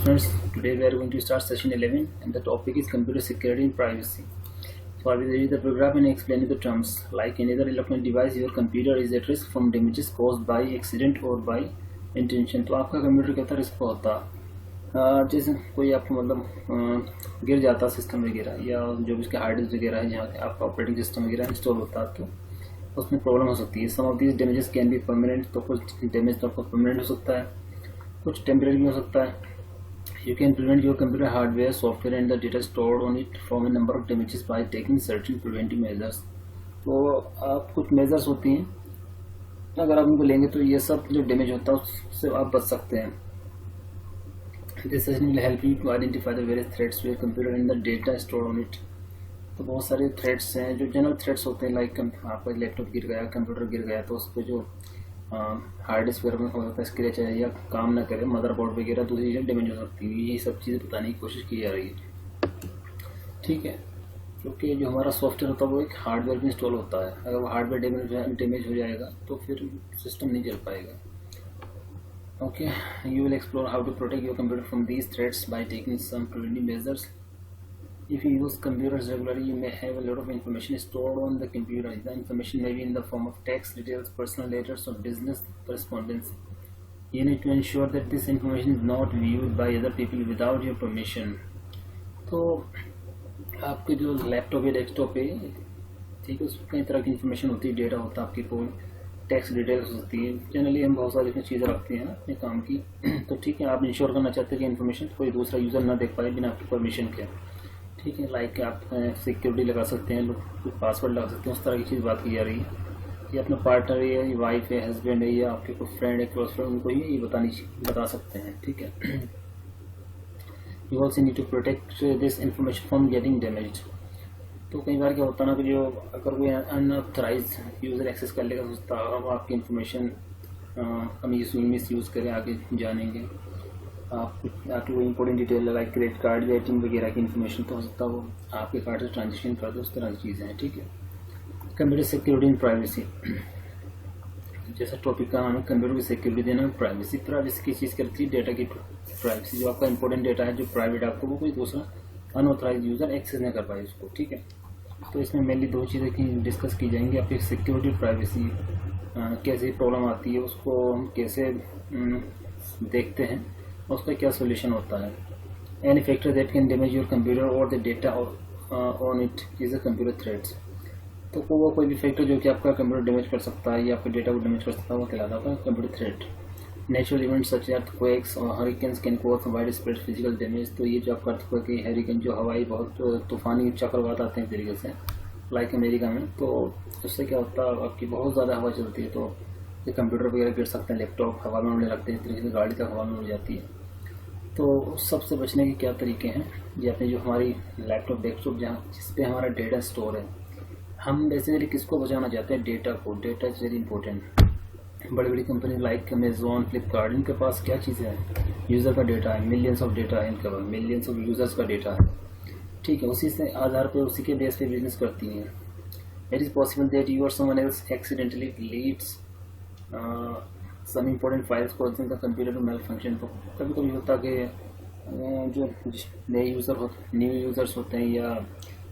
Friends, today we are going to start session 11 and the topic is computer security and privacy. So I will read the paragraph and explain the terms. Like any other electronic device, your computer is at risk from damages caused by accident or by intention. तो आपका computer कितना risk होता है जैसे कोई आपको मतलब गिर जाता सिस्टम वगैरह या जो भी उसके हार्ड डिस्क वगैरह है जहाँ आपका ऑपरेटिंग सिस्टम वगैरह इंस्टॉल होता है तो उसमें प्रॉब्लम हो सकती है. Some of these damages can be permanent. तो कुछ डैमेज तो आपका परमानेंट हो सकता है, कुछ टेम्परेरी भी हो सकता है. You can prevent your computer hardware, software and the data stored on it from a number of damages by taking certain preventive measures. तो आप कुछ मेजर्स होती हैं, अगर आप उनको लेंगे तो ये सब जो डैमेज होता है उससे आप बच सकते हैं. This session will help you to identify the various threats to your computer and the data stored on it. तो बहुत सारे थ्रेट्स हैं जो जनरल थ्रेट्स होते हैं. लाइक आपका लैपटॉप गिर गया, कंप्यूटर गिर गया तो उसको जो हार्ड डिस्क वगैरह में हो सकता है स्क्रैच है या काम ना करे, मदरबोर्ड वगैरह दूसरी चीज़ें डैमेज हो सकती है. ये सब चीज़ें बताने की कोशिश की जा रही है. ठीक है, क्योंकि जो हमारा सॉफ्टवेयर होता है वो एक हार्डवेयर में इंस्टॉल होता है. अगर वो हार्डवेयर डैमेज हो जाएगा तो फिर सिस्टम नहीं चल पाएगा. Okay, you will explore how to protect your computer from these threats by taking some preventive measures. If you use computers regularly, you may have a lot of information stored on the computer. The information may be in the form of text, details, personal letters, or business correspondence. You need to ensure that this information is not viewed by other people without your permission. तो आपके जो laptop या desktop है, ठीक है, उसमें कई तरह की इन्फॉर्मेशन होती है, डेटा होता है, आपकी कोई टेक्स्ट डिटेल्स होती है. जनरली हम बहुत सारी चीज़ें रखते हैं अपने काम की. तो ठीक है, आप इंश्योर करना चाहते हैं कि इन्फॉर्मेशन कोई दूसरा यूज़र ना देख पाए बिना आपकी परमिशन के. ठीक है, लाइक आप सिक्योरिटी लगा सकते हैं, लोग पासवर्ड लगा सकते हैं, उस तरह की चीज़ बात की जा रही है. ये अपना पार्टनर है, ये वाइफ है, हस्बैंड है, या आपके कोई फ्रेंड है, क्लोज फ्रेंड, उनको ये बता सकते हैं. ठीक है. You also need to protect this information from getting damaged. तो कई बार क्या होता है ना कि जो अगर कोई अनऑथराइज यूज़र एक्सेस कर लेगा सोचता है वो आपकी इन्फॉर्मेशन हम मिस यूज़ करें आगे जानेंगे. आपकी कोई important detail like credit card या एटीएम वगैरह की इन्फॉर्मेशन तो हो सकता है वो आपके कार्ड से ट्रांजेक्शन कर दे, उस तरह की चीज़ें हैं. ठीक है. कंप्यूटर सिक्योरिटी एंड प्राइवेसी, जैसा टॉपिक का नाम है, कंप्यूटर की सिक्योरिटी देना. प्राइवेसी की चीज़ करती है डेटा की प्राइवेसी. जो आपका इंपॉर्टेंट डेटा है जो प्राइवेट आपको वो कोई दूसरा अनऑथराइज यूज़र एक्सेस नहीं कर पाए उसको. ठीक है. तो इसमें मेनली दो चीज़ें की डिस्कस की जाएंगी. आपकी सिक्योरिटी प्राइवेसी कैसे प्रॉब्लम आती है, उसको हम कैसे देखते हैं, उसका क्या सोल्यूशन होता है. Any factor that can damage your computer or the data on it is a computer threats. तो वो कोई भी फैक्टर जो कि आपका कंप्यूटर डैमेज कर सकता है या आपके डेटा को डैमेज कर सकता है वो कहलाता है computer threat. Natural events such as earthquakes or hurricanes can cause wide spread physical damage. तो ये जो आपका अर्थक्वेक, हरिकेन जो हवाई बहुत तूफानी चक्रवात आते हैं तरीके से लाइक अमेरिका में, तो उससे क्या होता है आपकी बहुत ज़्यादा हवा चलती है तो ये कंप्यूटर वगैरह गिर सकते हैं, लैपटॉप हवा में उड़ने लगते हैं, इस तरीके से गाड़ी तक हवा में उड़ जाती है. तो उस सबसे बचने के क्या तरीके हैं. ये अपने जो हमारी लैपटॉप डेस्कटॉप जहाँ जिस पे हमारा डेटा स्टोर है, हम बेसिकली किसको बचाना चाहते हैं, डेटा को. Data is very important. बड़ी बड़ी कंपनी लाइक अमेजोन, फ्लिपकार्ट, इनके पास क्या चीज़ें हैं, यूज़र का डेटा है, मिलियंस ऑफ डेटा है इनके पास, मिलियंस ऑफ यूज़र्स का डेटा है. ठीक है, उसी से आधार पर उसी के बेस पे बिजनेस करती हैं. It is possible that you or someone else accidentally deletes some important files को जिनका कंप्यूटर में मेल फंक्शन. तो कभी कभी होता है कि जो न्यू यूज़र्स होते हैं या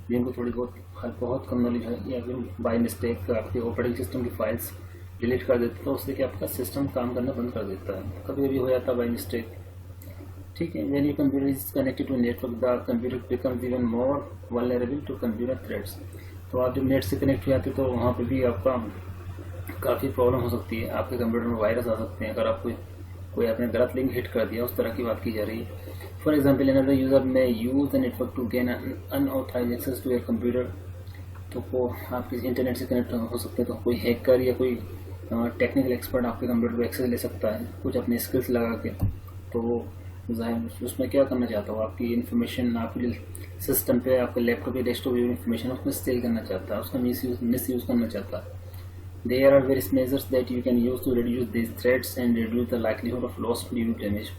जिनको थोड़ी बहुत कम नॉलेज है या फिर बाय मिस्टेक आपके ऑपरेटिंग सिस्टम की फाइल्स डिलीट कर देते हैं, तो उससे कि आपका सिस्टम काम करना बंद कर देता है. कभी कभी हो जाता है बाय मिस्टेक. ठीक है. When your computer is connected to network the computer becomes even more vulnerable to computer threats. तो आप जब नेट से कनेक्ट हो जाते हैं तो वहाँ पर भी आपका काफ़ी प्रॉब्लम हो सकती है. आपके कंप्यूटर में वायरस आ सकते हैं अगर आप कोई आपने गलत लिंक हिट कर दिया, उस तरह की बात की जा रही है. For example, another user may use the network to gain unauthorise access to your computer. तो वो आपके इंटरनेट से कनेक्ट हो सकते हैं, तो कोई हैकर या कोई टेक्निकल एक्सपर्ट आपके कंप्यूटर पर एक्सेस ले सकता है कुछ अपने स्किल्स लगा के. तो वो जाहिर उसमें क्या करना चाहता हो, आपकी इन्फॉर्मेशन आपके सिस्टम पे, आपके लैपटॉप या डेस्कटॉप जो इन्फॉर्मेशन उसमें सेल करना चाहता है, उसका मिस यूज़ करना चाहता है. There are various measures that you can use to reduce these threats and reduce the likelihood of loss due to damage.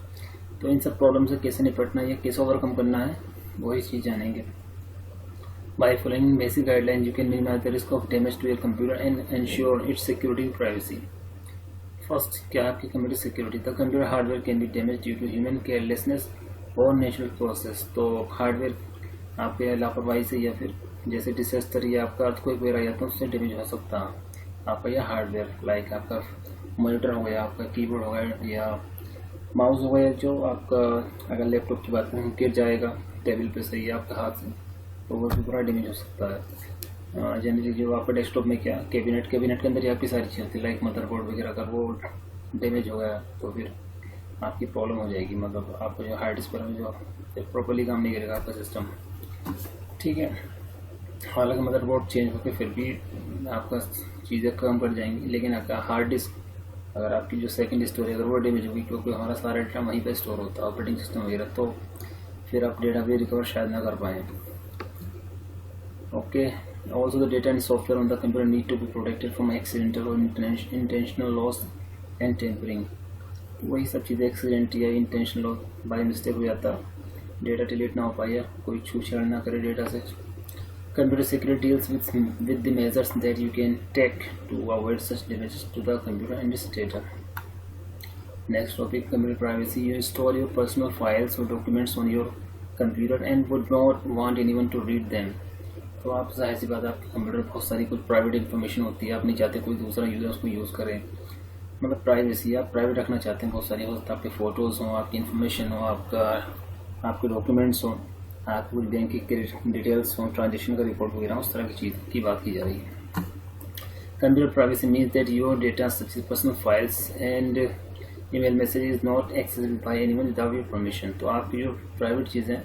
तो इन सब प्रॉब्लम से कैसे निपटना है या कैसे ओवरकम करना है वही चीज़ जानेंगे. By following basic guidelines, you can minimize the risk of damage to your computer and ensure its security and privacy. First, क्या है आपकी computer security. The computer hardware can be damage due to human carelessness और natural process, तो hardware आपके लापरवाही से या फिर जैसे डिसेस्टर या आपका अर्थक्वेक वगैरह या तो उससे डैमेज हो सकता है आपका या हार्डवेयर, लाइक आपका मॉनिटर हो गया, आपका कीबोर्ड हो गया या माउस हो गया, जो आपका अगर लैपटॉप की बात करें गिर जाएगा टेबल पे से या आपके हाथ से, तो वो भी पूरा डैमेज हो सकता है। जनरली जो आपका डेस्कटॉप में क्या कैबिनेट के अंदर ही आपकी सारी चीज़ होती है, लाइक मदरबोर्ड वगैरह, अगर वो डैमेज हो गया तो फिर आपकी प्रॉब्लम हो जाएगी, मतलब आपको जो हार्ड डिस्क पर में जो प्रॉपर्ली काम नहीं करेगा आपका सिस्टम, ठीक है। हालांकि मदरबोर्ड चेंज होकर फिर भी आपका चीज़ें कम कर जाएंगी, लेकिन आपका हार्ड डिस्क अगर आपकी जो सेकंड स्टोरेज अगर वो डैमेज होगी, क्योंकि हमारा सारा डेटा वहीं पर स्टोर होता है ऑपरेटिंग सिस्टम वगैरह, तो फिर आप डेटा भी रिकवर शायद ना कर पाएँ। Okay, also the data and software on the computer need to be protected from accidental और इंटेंशनल लॉस एंड टेम्परिंग। वही सब चीज़ें एक्सीडेंट या इंटेंशनल बाय मिस्टेक हो जाता, डेटा डिलीट ना हो पाए, कोई छूछाड़ ना करे डेटा से। Computer security deals with the measures that you can take to avoid such damages to the computer and its data. Next topic, computer privacy. You install your personal files or documents on your computer and would not want anyone to read them. तो आप जाहिर सी बात है आपके computer में बहुत सारी कुछ प्राइवेट इन्फॉर्मेशन होती है, आप नहीं चाहते कोई दूसरा यूज़र उसको यूज़ करे, मतलब प्राइवेसी आप प्राइवेट रखना चाहते हैं। बहुत सारी होता है, आपके फ़ोटोज़ हों, आपकी इन्फॉर्मेशन हो, आपके डॉक्यूमेंट्स हों, आपको बैंक की डिटेल्स हों, ट्रांजेक्शन का रिपोर्ट वगैरह, उस तरह की चीज़ की बात की जा रही है। Computer privacy means that your data such as personal files and email message is not accessible by anyone without your permission. तो आपकी जो प्राइवेट चीज़ें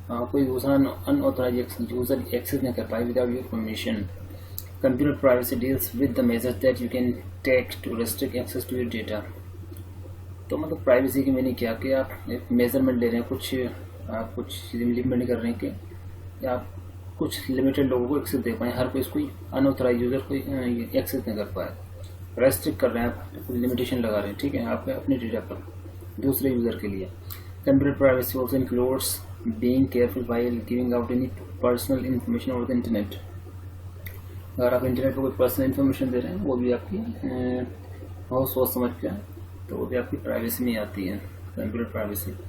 कोई दूसरा अनऑथराइज्ड यूज़र एक्सेस नहीं कर पाए without your permission. Computer privacy deals with the measures that you can take to restrict access to your data. तो मतलब प्राइवेसी की मैंने क्या कि आप एक मेजरमेंट ले रहे हैं, आप कुछ चीज़ें लिमिट कर रहे हैं कि आप कुछ लिमिटेड लोगों को एक्सेस दे पाएँ, हर कोई कोई अनऑथराइज यूज़र कोई एक्सेस नहीं कर पाए, रेस्ट्रिक्ट कर रहे हैं आप, कुछ लिमिटेशन लगा रहे हैं, ठीक है, आप अपने डेटा पर दूसरे यूज़र के लिए। Computer privacy also includes being careful while giving out any personal information over the internet. अगर आप इंटरनेट पर कोई पर्सनल इन्फॉर्मेशन दे रहे हैं वो भी आपकी बहुत सोच समझ के, तो वो भी आपकी प्राइवेसी में आती है, computer privacy.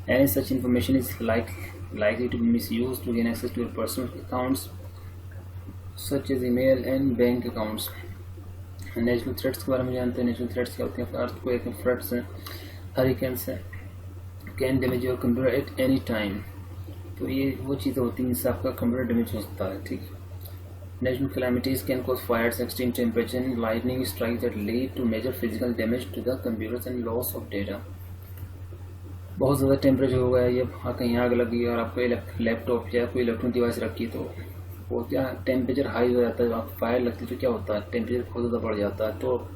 Any such information is likely to be misused to gain access to your personal accounts such as email and bank accounts. Natural threats के बारे में जानते हैं। नेचुरल थ्रेट्स क्या होते हैं? अर्थक्वेक, फ्लड्स हैं, हरिकेन्स हैं, can damage your computer at any time. तो ये वो चीज़ें होती हैं जिससे आपका कंप्यूटर डैमेज हो सकता है, ठीक है। Natural calamities can cause fires, extreme temperature and lightning strike that lead to major physical damage to the computers and loss of data. बहुत ज़्यादा टेम्परेचर हो गया, ये कहीं आग लगी और आपको लैपटॉप या कोई इलेक्ट्रॉनिक डिवाइस रखी, तो वो क्या टेम्परेचर हाई हो जाता है, आप फायर लगती है तो क्या होता है, टेम्परेचर बहुत ज़्यादा बढ़ जाता है। तो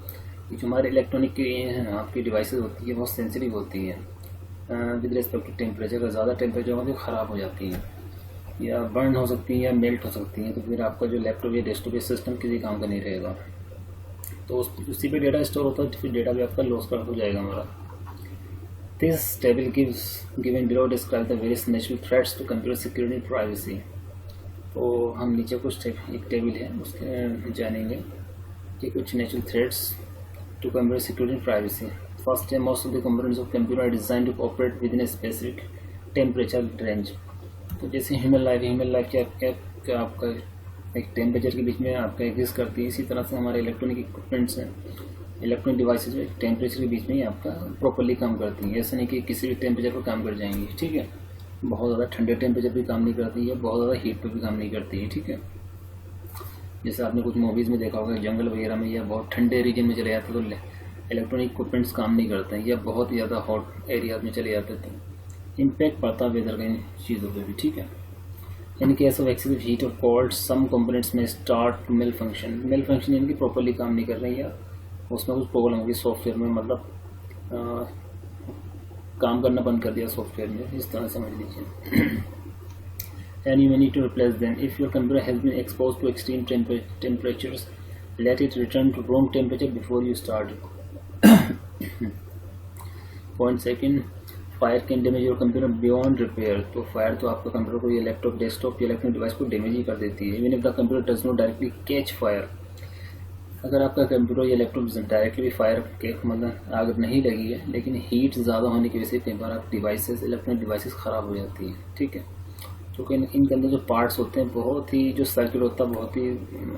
ये जो हमारे इलेक्ट्रॉनिक की आपकी डिवाइसेस होती है बहुत सेंसिटिव होती है विद रिस्पेक्ट टू टेम्परेचर। अगर ज़्यादा टेम्परेचर होगा तो ख़राब हो जाती हैं या बर्न हो सकती हैं या मेल्ट हो सकती हैं, तो फिर आपका जो लैपटॉप या डेस्कटॉप या सिस्टम किसी काम का नहीं रहेगा, तो उसी पे डेटा स्टोर होता है, तो फिर डेटा भी आपका लॉस कर हो जाएगा हमारा। This table given below describe the various natural threats to computer security and privacy. तो हम नीचे कुछ एक टेबल है उसके जानेंगे कि कुछ natural threats to computer security and privacy. First है, most of the components of computer are design to operate within a specific temperature range. तो जैसे ह्यूमन लाइफ क्या आपका एक टेम्परेचर के बीच में आपका एग्जिस्ट करती है, इसी तरह से हमारे इलेक्ट्रॉनिक इक्विपमेंट्स हैं, इलेक्ट्रॉनिक डिवाइसेज एक टेम्परेचर के बीच में ही आपका प्रॉपर्ली काम करती हैं। ऐसा नहीं कि किसी भी टेम्परेचर पर काम कर जाएंगी, ठीक है। बहुत ज़्यादा ठंडे टेम्परेचर पे काम नहीं करती है, बहुत ज़्यादा हीट पे भी काम नहीं करती है, ठीक है। जैसे आपने कुछ मूवीज़ में देखा होगा जंगल वगैरह में या बहुत ठंडे रीजन में चले जाते तो इलेक्ट्रॉनिक इक्विपमेंट्स काम नहीं करते हैं, या बहुत ही ज़्यादा हॉट एरियाज में चले जाते थे, इम्पैक्ट पड़ता है वेदर का इन चीज़ों पर भी, ठीक है। In case of excessive heat और कोल्ड सम कंपोनेंट्स में स्टार्ट टू मेल फंक्शन यानी कि प्रॉपर्ली काम नहीं कर रही है, उसमें कुछ प्रॉब्लम होगी सॉफ्टवेयर में, मतलब काम करना बंद कर दिया सॉफ्टवेयर में, इस तरह समझ लीजिए। And you need to replace them if your computer has been exposed to extreme temperatures, let it return to room temperature before you start. Point second, fire can damage your computer beyond repair. तो fire तो आपका computer को, ये laptop, desktop या electronic device को damage ही कर देती है, even if the computer does not directly catch fire. अगर आपका कंप्यूटर या लैपटॉप डायरेक्टली फायर के मतलब आग नहीं लगी है, लेकिन हीट ज़्यादा होने की वजह से कई बार आप डिवाइसेस इलेक्ट्रॉनिक डिवाइसेस ख़राब हो जाती है, ठीक है। क्योंकि इनके अंदर जो पार्ट्स होते हैं बहुत ही, जो सर्किट होता है बहुत ही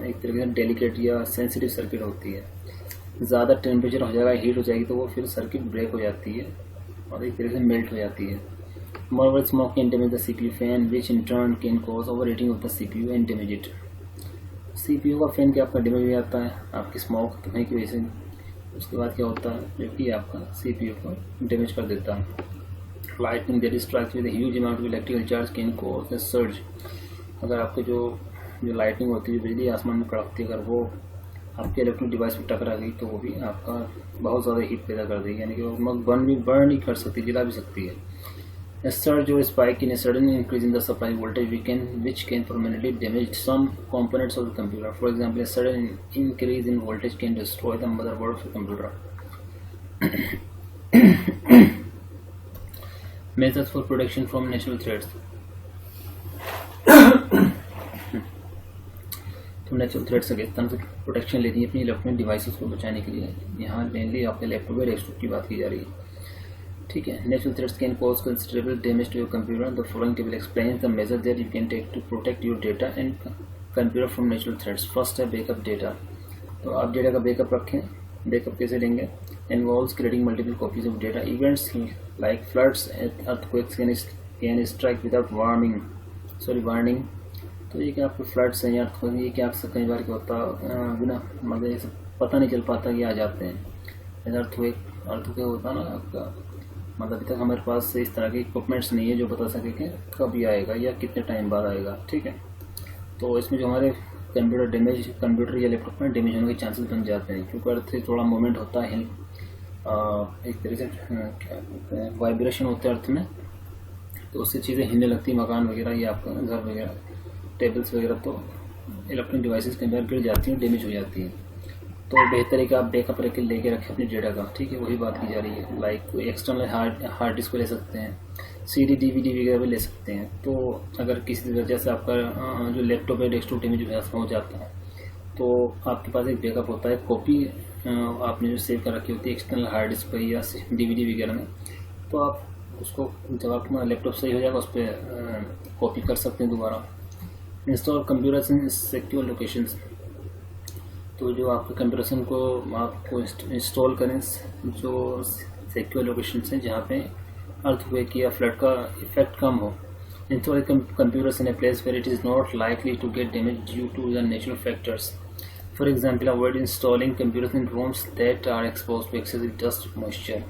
एक तरीके से डेलिकेट या सेंसिटिव सर्किट होती है। ज़्यादा टेम्परेचर हो जाएगा, हीट हो जाएगी तो वो फिर सर्किट ब्रेक हो जाती है और एक तरीके से मेल्ट हो जाती है। मोreover smoke can damage the CPU fan which in turn can cause overheating of the CPU and damage it। CPU का फैन क्या आपका डैमेज हो जाता है आपकी स्मोक धुएं की वजह से। उसके बाद क्या होता है, जो कि आपका CPU को डैमेज कर देता है। Lightning that strikes with huge amount of electrical charge can cause a surge. अगर आपके जो लाइटनिंग होती है, बिजली आसमान में कड़कती है, अगर वो आपके इलेक्ट्रॉनिक डिवाइस पर टकरा गई तो वो भी आपका बहुत ज़्यादा हीट पैदा कर देगी, यानी कि वो बर्न ही कर सकती है, जला भी सकती है। A surge or spike in a sudden increase in the supply voltage which can permanently damage some components of the computer. For example, a sudden increase in voltage can destroy the motherboard of the computer. Methods for protection from natural threats. तो natural threat से किस तरह से protection लेनी है अपनी electronic devices को बचाने के लिए। यहाँ मेनली आपके लैपटॉप या डेस्कटॉप की बात की जा रही है, ठीक है। Natural threats can cause considerable damage to your computer. The following table explains the measure that you can take to protect your data and computer from natural threats. First है बैकअप डेटा। तो आप data का backup रखें। Backup कैसे लेंगे? Involves creating multiple copies of data. Events like floods and earthquakes can strike without warning. तो ये क्या आपको फ्लड्स हैं या अर्थक्वेक, ये क्या आपसे कई बार क्या होता है बिना मतलब ये सब पता नहीं चल पाता कि आ जाते हैं। अर्थक्वेक होता है ना आपका, मतलब अभी तक हमारे पास इस तरह के इक्विपमेंट्स नहीं है जो बता सके कि कब ये आएगा या कितने टाइम बाद आएगा, ठीक है। तो इसमें जो हमारे कंप्यूटर या लैपटॉप में डैमेज होने के चांसेस बन जाते हैं, क्योंकि अर्थ से थोड़ा मूवमेंट होता है, एक तरह से वाइब्रेशन होता है अर्थ में, तो उससे चीज़ें हिलने लगती है, मकान वगैरह या आपका घर वगैरह, टेबल्स वगैरह, तो इलेक्ट्रॉनिक डिवाइसेस के अंदर गिर जाती हैं, डैमेज हो जाती है। तो बेहतर है कि आप बैकअप लेके रखें अपने डेटा का, ठीक है। वही बात की जा रही है। लाइक एक्सटर्नल हार्ड डिस्क ले सकते हैं, CD DVD वगैरह भी ले सकते हैं। तो अगर किसी वजह से आपका जो लैपटॉप या डेस्कटॉप डैमेज हो जाता है तो आपके पास एक बैकअप होता है, कॉपी आपने जो सेव कर रखी होती है एक्सटर्नल हार्ड डिस्क पर या DVD वगैरह में, तो आप उसको जब आपका लैपटॉप सही हो जाएगा उस पर कॉपी कर सकते हैं दोबारा। इंस्टॉल कंप्यूटर्स इन सिक्योर लोकेशंस। तो जो आपके कंप्यूटर को आपको इंस्टॉल करें जो सिक्योर लोकेशन हैं जहाँ पे अर्थक्वेक या फ्लड का इफेक्ट कम हो। Install computers in a place where it is not likely to get damage due to the natural factors. For example, avoid installing computers in rooms that are exposed to excessive dust moisture.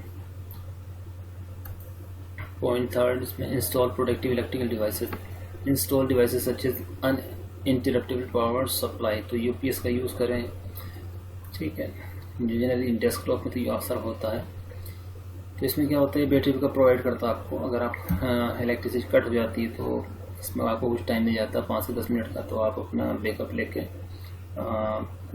Point third, इसमें install protective electrical devices. Install devices such as uninterruptible power supply. तो UPS का use करें, ठीक है। Generally desktop में तो ये अक्सर होता है। तो इसमें क्या होता है, बैटरी बैकअप प्रोवाइड करता है आपको। अगर आप इलेक्ट्रिसिटी कट हो जाती है तो इसमें आपको कुछ टाइम मिल जाता है 5 से 10 मिनट का, तो आप अपना बैकअप लेके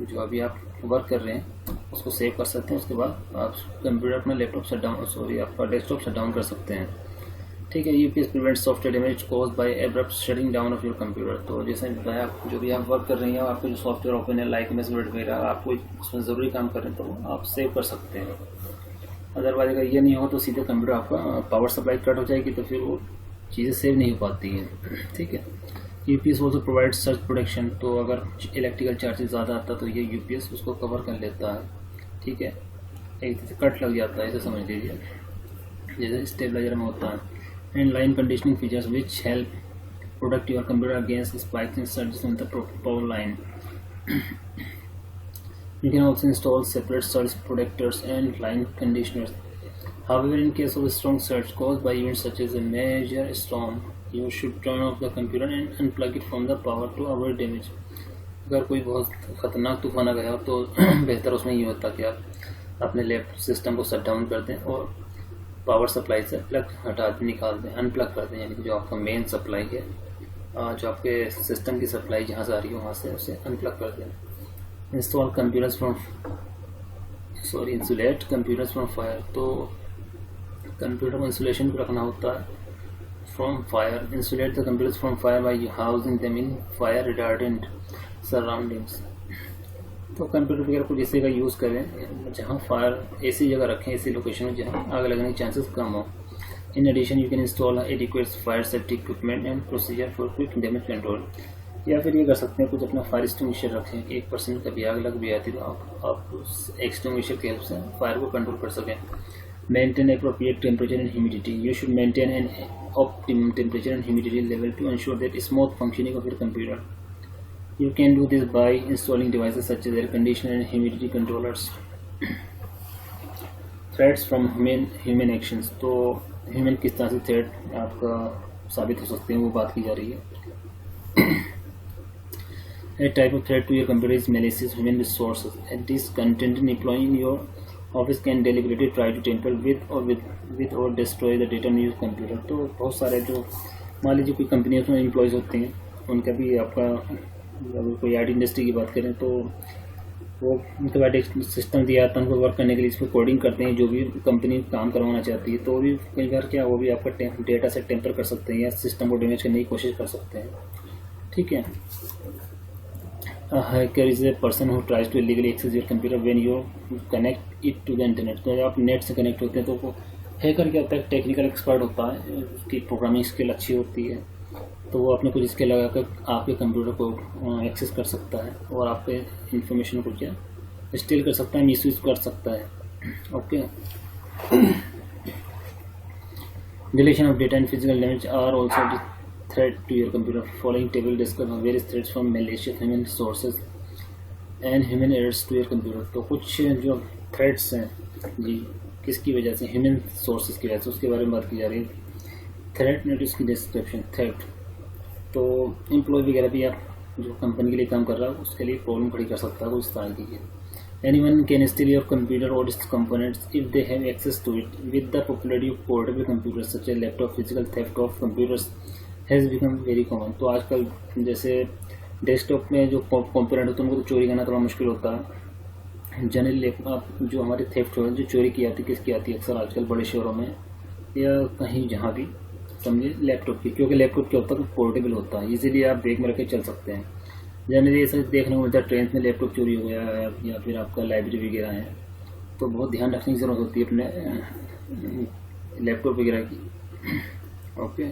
जो अभी आप वर्क कर रहे हैं उसको सेव कर सकते हैं। उसके बाद आप कंप्यूटर अपना आपका डेस्कटॉप शट डाउन कर सकते हैं, ठीक है। UPS prevent software damage caused by abrupt shutting down of your computer. तो जैसे बताया, जो भी आप वर्क कर रही हैं, आपके जो सॉफ्टवेयर ओपन है लाइक MS वर्ड वगैरह, आपको उसमें ज़रूरी काम कर रहे हैं तो आप सेव कर सकते हैं। अदरवाइज अगर ये नहीं हो तो सीधे कंप्यूटर आपका पावर सप्लाई कट हो जाएगी, तो फिर वो चीज़ें सेव नहीं हो पाती हैं, ठीक है। UPS also provide search protection. तो अगर इलेक्ट्रिकल चार्जेस ज़्यादा आता है तो ये UPS उसको कवर कर लेता है, ठीक है। एक जैसे कट लग जाता है, ऐसे समझ लीजिए, जैसे स्टेबलाइजर में होता है। And line conditioning features which help protect your computer against spikes and surges in the power line. You can also install separate surge protectors and line conditioners. However, in case of a strong surge caused by events such as a major storm, you should turn off the computer and unplug it from the power to avoid damage. अगर कोई बहुत ख़तरनाक तूफान आ गया हो तो बेहतर उसमें ये होता कि आप अपने लैपटॉप सिस्टम को शट डाउन कर दें और पावर सप्लाई से प्लग हटा दें, निकाल दें, अनप्लग कर दें, यानी कि जो आपका मेन सप्लाई है, जो आपके सिस्टम की सप्लाई जहाँ से आ रही है वहाँ से उसे अनप्लग कर दें। Install computers insulate computers from fire. तो कंप्यूटर को इंसुलेशन भी रखना होता है from fire. Insulate the computers from fire bye housing them in fire retardant surroundings. तो कंप्यूटर वगैरह को जैसे का यूज़ करें जहाँ फायर ऐसी जगह रखें, ऐसी लोकेशन में जहाँ आग लगने के चांसेस कम हो। In addition you can install adequate fire safety equipment and procedure for quick damage control. या फिर ये कर सकते हैं कुछ अपना फायर एक्सटिंग्विशर रखें, 1% कभी आग लग भी आती तो आप उस एक्सटिंग्विशर की हेल्प से फायर को कंट्रोल कर सकें। Maintain appropriate temperature and humidity. You should maintain an optimum temperature and humidity level to ensure that smooth functioning of your computer. You can do this by installing devices such as air conditioner and humidity controllers. Threats from human actions. तो human किस तरह से threat आपका साबित हो सकते हैं वो बात की जा रही है। A type of threat to your computer is malicious human resources. And this content employee in your office can deliberately try to tamper with or destroy the data on your computer. तो बहुत सारे जो मान लीजिए कोई company में employees होते हैं, उनका भी आपका अगर कोई आईटी इंडस्ट्री की बात करें तो वो उनके बाद एक सिस्टम दिया था उनको वर्क करने के लिए, इस पर कोडिंग करते हैं जो भी कंपनी काम करवाना चाहती है, तो भी कई बार क्या वो भी आपका डेटा से टेम्पर कर सकते हैं या सिस्टम को डैमेज करने की कोशिश कर सकते हैं। ठीक है। Hacker is a person who tries to illegally access your computer when you connect it to the internet. तो जब आप नेट से कनेक्ट होते हैं तो वो हैकर क्या होता है, टेक्निकल एक्सपर्ट होता है, उसकी प्रोग्रामिंग स्किल अच्छी होती है, तो वो अपने कुछ इसके लगा कर आपके कंप्यूटर को एक्सेस कर सकता है और आपके इंफॉर्मेशन को क्या स्टील कर सकता है, मिसयूज कर सकता है। Okay. Deletion of data and physical damage are also threat to your computer. Following table discuss various threats from malicious human sources and human errors to your computer. तो कुछ जो थ्रेट्स हैं जी किसकी वजह से, ह्यूमन सोर्सेज की वजह से, उसके बारे में बात की जा रही है। थ्रेट नोट इसकी डिस्क्रिप्शन। थ्रेट तो एम्प्लॉय वगैरह भी आप जो कंपनी के लिए काम कर रहा है उसके लिए प्रॉब्लम खड़ी कर सकता है, वो इस तरह की है। Anyone can steal your computer or its components if they have access to it. With the popularity of portable computers such as laptop, physical theft of computers has become very common. तो आजकल जैसे desktop में जो component होते हैं उनको तो चोरी करना थोड़ा मुश्किल होता है। जनरली आप जो हमारी थेफ्ट हो जो चोरी की आती है किसकी आती है अक्सर आजकल बड़े शहरों में या कहीं जहाँ भी समझिए लैपटॉप की, क्योंकि लैपटॉप क्या होता है तो पोर्टेबल होता है, इजीली आप बैग में रख के चल सकते हैं। जनरली ऐसा देखने को मिलता है ट्रेन में लैपटॉप चोरी हो गया है या फिर आपका लाइब्रेरी वगैरह है, तो बहुत ध्यान रखने की ज़रूरत होती है अपने लैपटॉप वगैरह की। Okay.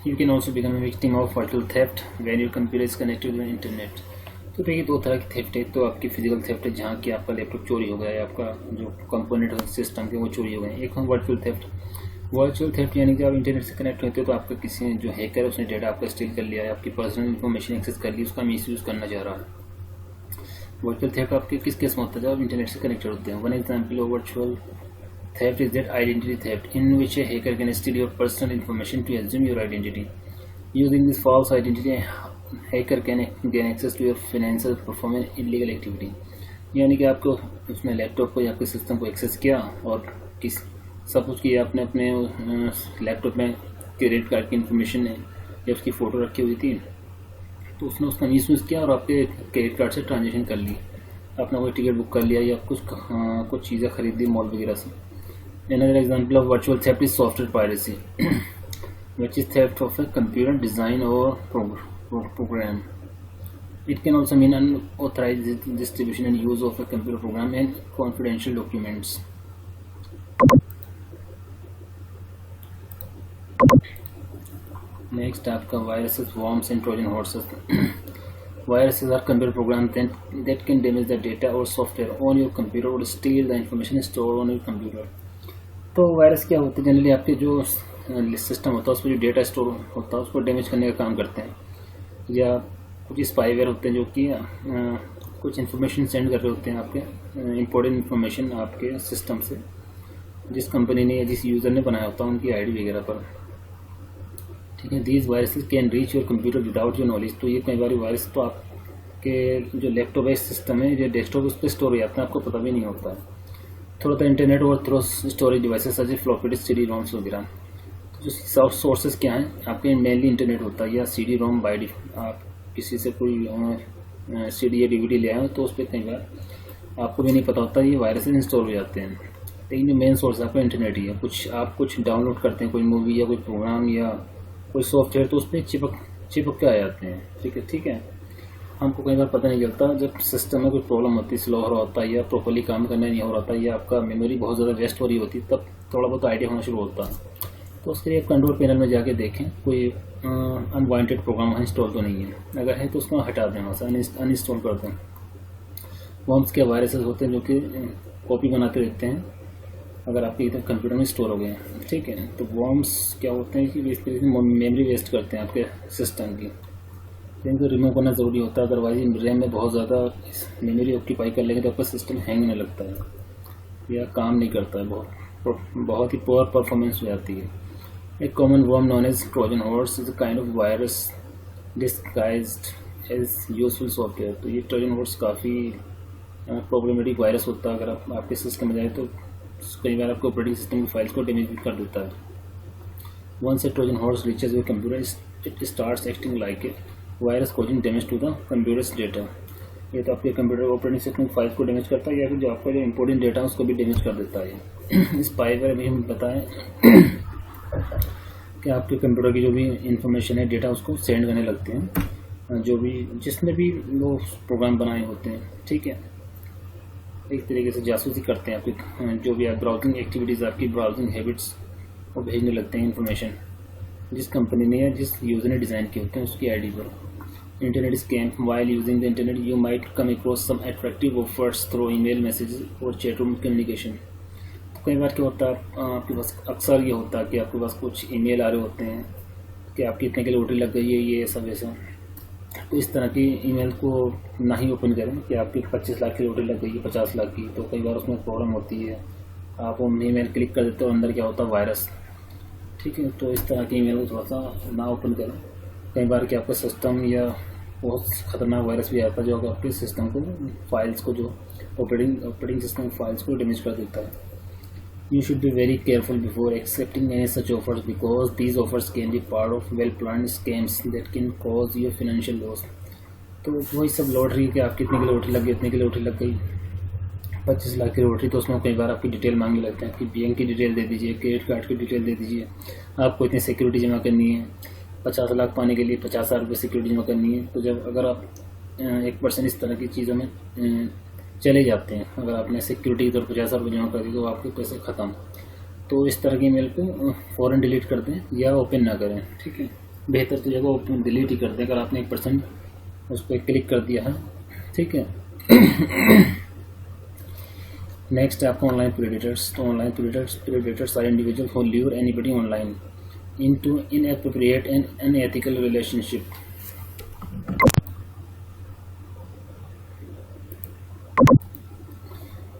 You can also become a victim of virtual theft when your computer is connected to the internet. तो देखिए दो तरह की थेफ्ट है। तो आपकी फिजिकल थेफ्ट है जहाँ की आपका लैपटॉप चोरी हो गया है, आपका जो कंपोनेंट सिस्टम के वो चोरी हो गए। एक हम वर्चुअल थेफ्ट। वर्चुअल थेफ्ट यानी कि आप इंटरनेट से कनेक्ट होते हो तो आपका किसी जो हैकर है उसने डेटा आपका स्टील कर लिया है, आपकी पर्सनल इन्फॉर्मेशन एक्सेस कर ली, उसका मिसयूज करना चाह रहा है। वर्चुअल थेफ्ट आपके किस केस में होता है जब आप इंटरनेट से कनेक्टेड होते हैं। One example of virtual theft is that identity theft, in which a hacker can steal your personal information to assume your identity. Using this false identity, hacker can gain access to your financial performance illegal activity. यानी कि आपको उसने laptop को या आपके system को access किया और किस सब कुछ किया, आपने अपने लैपटॉप में क्रेडिट कार्ड की इन्फॉर्मेशन है या उसकी फ़ोटो रखी हुई थी, तो उसने उसका मिसयूज़ किया और आपके क्रेडिट कार्ड से ट्रांजेक्शन कर ली, अपना कोई टिकट बुक कर लिया या कुछ चीज़ें खरीद ली मॉल वगैरह से। Another example of virtual theft is software piracy, which is theft of a computer design or program. It can also mean unauthorized distribution and use of a computer program and confidential documents. Next, आपका viruses, worms, and Trojan horses. Viruses are computer programs that can damage the data or software on your computer or steal the information stored on your computer. तो virus क्या होते हैं, generally आपके जो system होता है उस पर जो डेटा स्टोर होता है उसको डैमेज करने का काम करते हैं, या कुछ स्पाईवेयर होते हैं जो कि कुछ इन्फॉर्मेशन सेंड कर रहे होते हैं आपके इम्पोर्टेंट इन्फॉर्मेशन आपके सिस्टम से जिस कंपनी ने या जिस यूज़र ने बनाया होता है उनकी आईडी वगैरह पर। ठीक है। These viruses can reach your computer without your knowledge. तो ये कई बार वायरस तो आपके जो लैपटॉप बेस्ड सिस्टम है जो डेस्कटॉप उस पर स्टोर हो जाता है, आपको पता भी नहीं होता है। थ्रू द इंटरनेट और through storage devices such as floppy disk, CD ROMs वगैरह। तो जो सोर्सेज क्या हैं आपके, मेनली इंटरनेट होता है या CD रोम बाई आप किसी से कोई CD या DVD ले आए हो तो उस पर कई बार आपको भी नहीं पता होता ये वायरसेस इंस्टॉल हो जाते हैं। लेकिन जो मेन सोर्स है आपका इंटरनेट ही है। आप कुछ डाउनलोड करते हैं, कोई मूवी या कोई प्रोग्राम या कोई सॉफ्टवेयर, तो उस पर चिपक के आ जाते हैं। ठीक है। हमको कई बार पता नहीं चलता, जब सिस्टम में कोई प्रॉब्लम होती है, स्लो हो रहा होता है या प्रॉपर्ली काम करना नहीं हो रहा था या आपका मेमोरी बहुत ज़्यादा वेस्ट हो रही होती, तब थोड़ा बहुत आइडिया होना शुरू होता है। तो उसके लिए कंट्रोल पैनल में जाके देखें कोई अनवांटेड प्रोग्राम इंस्टॉल तो नहीं है। अगर है तो उसको हटा दें, वहाँ से अनइंस्टॉल कर दें। वॉर्म्स के वायरसेस होते हैं जो कि कॉपी बनाते रहते हैं अगर आपके इधर कंप्यूटर में स्टोर हो गए हैं। ठीक है, तो वॉर्म्स क्या होते हैं कि इस तरीके से मेमोरी वेस्ट करते हैं आपके सिस्टम की, इनको रिमूव करना ज़रूरी होता है। अदरवाइज रैम में बहुत ज़्यादा मेमोरी ऑक्यूपाई कर लेंगे तो आपका सिस्टम हैंग होने लगता है या काम नहीं करता है, बहुत ही पुअर परफॉर्मेंस हो जाती है। एक common worm known as Trojan horse is a kind of virus disguised as useful software. तो ये ट्रोजन हॉर्स काफ़ी प्रॉब्लमेटिक वायरस होता है। अगर आपके सिस्टम में जाए तो कई बार आपके ऑपरेटिंग सिस्टम की फाइल्स को डैमेज कर देता है। Once a Trojan horse reaches your computer it starts acting like a virus causing damage to the computers data. ये तो आपके कंप्यूटर ऑपरेटिंग सिस्टम की फाइल्स को डैमेज करता है या फिर जो आपका जो इंपॉर्टेंट डेटा है उसको भी डैमेज कर देता है। स्पाईवेयर में हम बताएं कि आपके कंप्यूटर की जो भी इंफॉर्मेशन है, डेटा, उसको सेंड करने लगते हैं जो भी जिसने भी वो प्रोग्राम बनाए होते हैं। ठीक है, एक तरीके से जासूसी करते हैं आपकी जो भी आप ब्राउजिंग एक्टिविटीज़, आपकी ब्राउजिंग हैबिट्स वो भेजने लगते हैं इन्फॉर्मेशन जिस कंपनी ने या जिस यूज़र ने डिज़ाइन किए होते हैं उसकी आईडी पर। Internet scam while using the internet you might come across some attractive offers through email messages और चैट रूम कम्युनिकेशन। तो कई बार क्या होता है आपके पास अक्सर ये होता है कि आपके पास कुछ ईमेल आ रहे होते हैं कि आपकी इतने की लॉटरी लग गई है, ये ऐसा वैसा। तो इस तरह की ईमेल को ना ही ओपन करें कि आपकी 25 लाख की लॉटरी लग गई है, 50 लाख की। तो कई बार उसमें प्रॉब्लम होती है, आप वो ईमेल क्लिक कर देते हो, अंदर क्या होता है वायरस। ठीक है, तो इस तरह की ईमेल को थोड़ा सा ना ओपन करें। कई बार कि आपका सिस्टम या बहुत खतरनाक वायरस भी आता है जो आपके सिस्टम को, फाइल्स को, जो ऑपरेटिंग सिस्टम फाइल्स को डैमेज कर देता है। You should be very careful before accepting any such offers because these offers can be part of well-planned scams that can cause you financial loss. तो वही सब लॉटरी कि आपकी इतने की लॉटरी लग गई, इतने की लॉटरी लग गई, 25 लाख की लॉटरी, तो उसमें कई बार आपकी डिटेल मांगने लगते हैं, आपकी बैंक की डिटेल दे दीजिए, क्रेडिट कार्ड की डिटेल दे दीजिए, आपको इतनी सिक्योरिटी जमा करनी है, 50 लाख पाने के लिए 50,000 रुपये सिक्योरिटी जमा करनी है। तो जब अगर आप 1% इस तरह की चीज़ों में चले जाते हैं, अगर आपने सिक्योरिटी की तरफ 50,000 रुपये जमा कर दी तो आपके पैसे ख़त्म। तो इस तरह की ईमेल को फ़ौरन डिलीट कर दें या ओपन ना करें। ठीक है, बेहतर तो जगह ओपन डिलीट ही कर दें अगर आपने 1% उस पर क्लिक कर दिया है। ठीक है। नेक्स्ट है आपका ऑनलाइन प्रेडेटर्स। तो online predators are individual who lure anybody online into inappropriate and unethical relationship.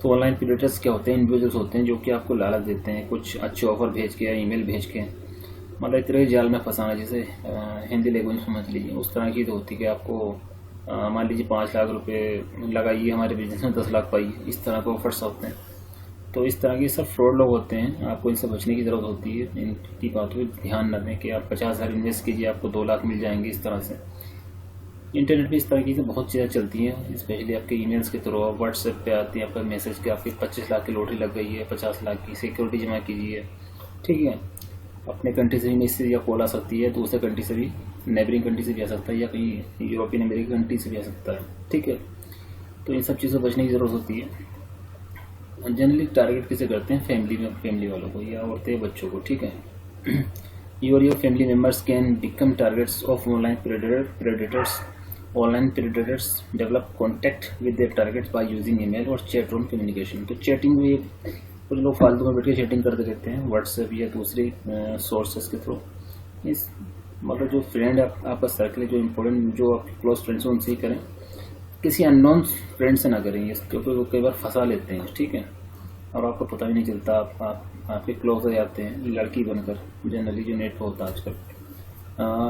तो ऑनलाइन प्रेडेटर्स क्या होते हैं? इंडिविजुअल्स होते हैं जो कि आपको लालच देते हैं कुछ अच्छे ऑफर भेज के या ईमेल भेज के, मतलब एक तरह जाल में फंसाना, जैसे हिंदी लैंग्वेज समझ लीजिए। उस तरह की तो होती है कि आपको मान लीजिए 5 लाख रुपए लगाइए हमारे बिजनेस में, 10 लाख पाइए, इस तरह के ऑफर्स होते हैं। तो इस तरह के सब फ्रॉड लोग होते हैं, आपको इनसे बचने की ज़रूरत होती है। इनकी बातों पर ध्यान न दें कि आप 50,000 इन्वेस्ट कीजिए आपको 2 लाख मिल जाएंगे, इस तरह से। इंटरनेट पे इस तरह की बहुत चीज़ें चलती हैं, स्पेशली आपके ईमेल्स के थ्रू, व्हाट्सएप पे आती है आपका मैसेज कि आपकी 25 लाख की लॉटरी लग गई है, 50 लाख की सिक्योरिटी जमा कीजिए। ठीक है, अपने कंट्री से भी मैसेज या कॉल आ सकती है, दूसरे कंट्री से भी, नेबरिंग कंट्री से भी आ सकता है या कहीं यूरोपियन अमेरिकन कंट्री से भी आ सकता है। ठीक है, तो इन सब चीज़ों से बचने की ज़रूरत होती है। जनरली टारगेट किसे करते हैं? फैमिली वालों को या औरतें बच्चों को। ठीक है, your family members can become targets of online predators. Online predators develop contact with their targets by using email और चैट रूम कम्युनिकेशन। तो चैटिंग भी कुछ लोग फालतू में बैठ के चैटिंग करते रहते हैं व्हाट्सएप या दूसरे सोर्सेस के थ्रू। इस मतलब जो फ्रेंड आपका सर्कल है, जो इम्पोर्टेंट, जो आपके क्लोज फ्रेंड्स हैं उनसे ही करें, किसी अननोन फ्रेंड से ना करें, क्योंकि वो कई बार फंसा लेते हैं। ठीक है, और आपको पता भी नहीं चलता, आपके क्लोज हो जाते हैं लड़की बनकर। जनरली जो नेट पर होता है आजकल,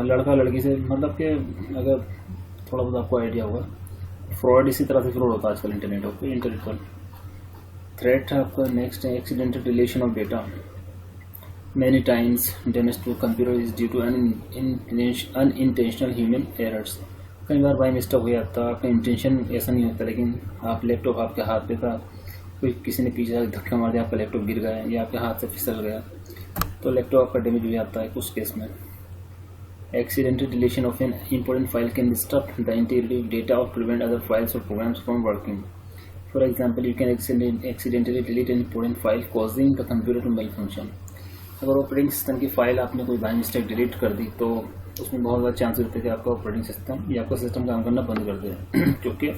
लड़का लड़की से, मतलब कि अगर थोड़ा बहुत आपको आइडिया होगा, फ्रॉड इसी तरह से फ्रॉड होता है आजकल इंटरनेट पर। थ्रेट है आपका नेक्स्ट है accidental deletion of data. Many times damage to computer is due to unintentional human errors. कई बार बाई मिस्टेक हो जाता है, आपका इंटेंशन ऐसा नहीं होता, लेकिन आप लैपटॉप आपके हाथ पे था, कोई किसी ने पीछे से धक्का मार दिया, आपका लैपटॉप गिर गया या आपके हाथ से फिसल गया तो लैपटॉप आपका डैमेज हो जाता है कुछ केस में। Accidental deletion of an important file can disturb the integrity of data और प्रिवेंट अदर फाइल्स और programs from working. For example, you can accidentally delete an important file causing the computer to malfunction. अगर operating system की file आपने कोई by mistake delete कर दी तो उसमें बहुत ज़्यादा चांस होते हैं कि आपका ऑपरेटिंग सिस्टम या आपका सिस्टम काम करना बंद कर दे, क्योंकि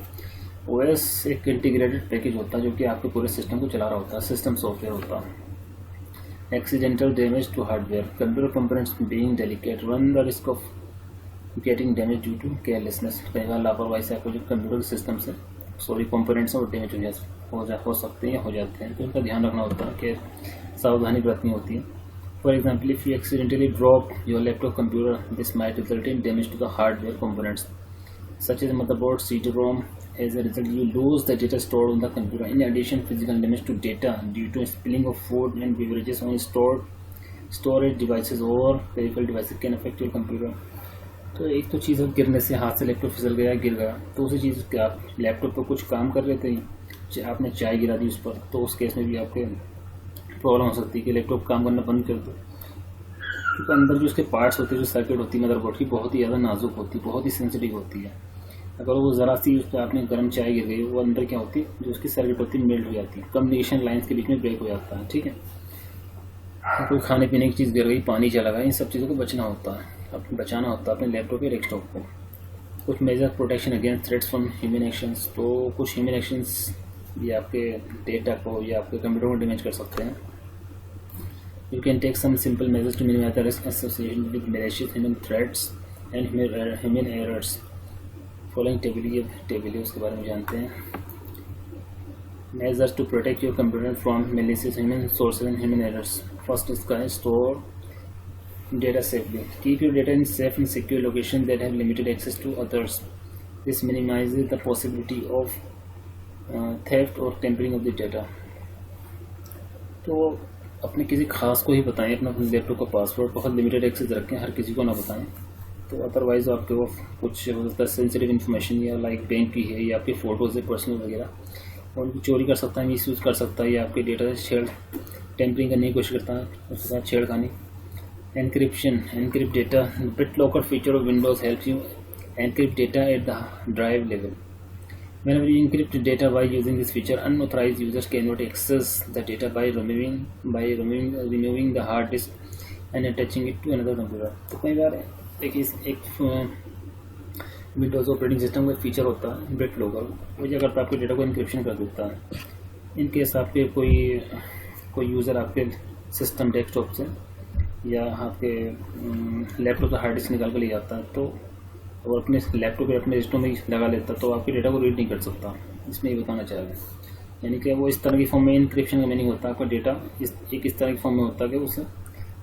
OS एक इंटीग्रेटेड पैकेज होता है जो कि आपके पूरे सिस्टम को चला रहा होता है, सिस्टम सॉफ्टवेयर होता है। Accidental damage to hardware, computer components being delicate run the risk of getting damage due to carelessness. कई बार लापरवाही से आपको जो कंप्यूटर सिस्टम से कंपोनेंट्स हैं वो डैमेज हो सकते हैं या हो जाते हैं, तो उनका ध्यान रखना होता है कि सावधानी बरतनी होती है। For example, if you accidentally drop your laptop computer, this might result in damage to the hardware components such as motherboard, CD-ROM. As a result, you lose the data stored on the computer. In addition, physical damage to data due to spilling of food and beverages on storage devices or peripheral devices can affect your computer. तो एक तो चीज़ गिरने से, हाथ से laptop फिसल गया, गिर गया, तो उसी चीज़ के आप लैपटॉप पर कुछ काम कर रहे थे, आपने चाय गिरा दी उस पर, तो उस केस में भी आपके प्रॉब्लम हो सकती है कि लैपटॉप काम करना बंद कर दो, क्योंकि अंदर जो उसके पार्ट्स होते हैं, जो सर्किट होती है मदरबोर्ड की, बहुत ही ज़्यादा नाजुक होती है, बहुत ही सेंसिटिव होती है। अगर वो ज़रा सी उस पर आपने गर्म चाय गिर गई, वो अंदर क्या होती है, जो उसकी सर्किट होती है मेल्ट हो जाती है, कम्युनिकेशन लाइन्स के बीच में ब्रेक हो जाता है। ठीक है, कोई खाने पीने की चीज़ गिर गई, पानी चला गया, इन सब चीज़ों को बचाना होता है, अपने लैपटॉप या डेस्कटॉप को। कुछ major protection against threats from human actions, तो कुछ ह्यूमन एक्शंस ये आपके डेटा को या आपके कंप्यूटर को डैमेज कर सकते हैं। You can take some simple measures to minimize the risk associated with malicious human threats and human errors. Following table है उसके बारे में जानते हैं। Measures to protect your computer from malicious human sources and human errors. First इसका है store data safely. Keep your data in safe and secure locations that have limited access to others. This minimizes the possibility of theft or tampering of the data. तो अपने किसी खास को ही बताएं अपना laptop का पासवर्ड, बहुत लिमिटेड एक्सेस रखें, हर किसी को ना बताएं, तो अदरवाइज़ आपके वो कुछ सेंसिटिव इन्फॉर्मेशन या लाइक बैंक की है या आपकी फ़ोटोज़ है पर्सनल वगैरह, और उनकी चोरी कर सकता है, मिस यूज़ कर सकता है, या आपके डेटा से टेम्परिंग करने की कोशिश करता है, उसके साथ छेड़खानी। Encrypt data, BitLocker feature of Windows helps you encrypt data at the drive level. Whenever you encrypt data by using this feature, unauthorized users cannot access the data by removing the hard disk and attaching it to another computer. तो कई बार एक Windows operating system का feature होता है BitLocker, वो जगह पर आपके डेटा को इंक्रिप्शन कर देता है। इन केस आपके कोई यूज़र आपके सिस्टम डेस्कटॉप से या आपके लैपटॉप का हार्ड डिस्क निकाल कर ले जाता है, तो और अपने लैपटॉप पे अपने रजिस्टर में लगा लेता, तो आपके डेटा को रीड नहीं कर सकता। इसमें ये बताना चाह रहे हैं, यानी कि वो इस तरह की फॉर्म में इंक्रिप्शन का मीनिंग होता है, आपका डेटा इस तरह की फॉर्म में होता है कि उसे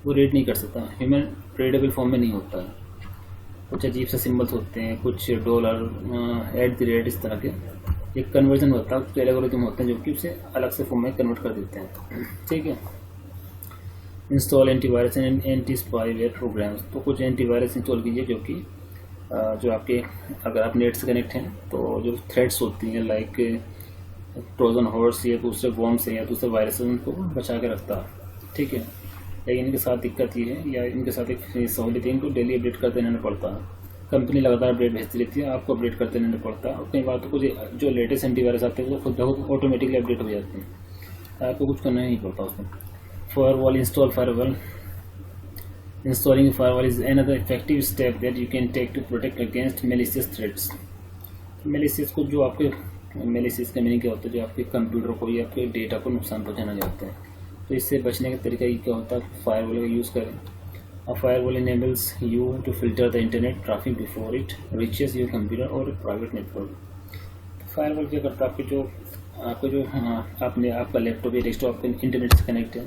वो रीड नहीं कर सकता, ह्यूमन रीडेबल फॉर्म में नहीं होता है। कुछ अजीब से सिम्बल्स होते हैं, कुछ $@ इस तरह के एक कन्वर्जन होता है, कुछ एल्गोरिथम होते हैं जो कि उसे अलग से फॉर्म में कन्वर्ट कर देते हैं। ठीक है, install antivirus and anti spyware programs, तो कुछ एंटीवायरस इंस्टॉल कीजिए जो आपके, अगर आप नेट से कनेक्ट हैं तो जो थ्रेड्स होती हैं लाइक ट्रोजन हॉर्स या दूसरे वॉर्म्स हैं या दूसरे वायरस, उनको बचा के रखता है। ठीक है, लेकिन इनके साथ दिक्कत ये है, या इनके साथ एक सहूलियत है, इनको डेली अपडेट करते रहना पड़ता है। कंपनी लगातार अपडेट भेजती रहती है, आपको अपडेट करते रहना पड़ता है। और कई बार तो कुछ जो लेटेस्ट एंटीवायरस आते हैं वो खुद ऑटोमेटिकली अपडेट हो जाते हैं, आपको कुछ करना नहीं पड़ता उसमें। Firewall, install firewall. Installing a firewall is another effective step that you can take to protect against malicious threats. Malicious को जो आपके malicious का मीनिंग क्या होता है, जो आपके कंप्यूटर को या आपके डेटा को नुकसान पहुंचाना चाहते हैं, तो इससे बचने का तरीका ये क्या होता है, फायरवॉल का यूज़ करें। A firewall enables you to filter the internet traffic before it reaches your computer or a private network. Firewall क्या करता है, आपका लैपटॉप या डेस्कटॉप इंटरनेट से कनेक्ट है,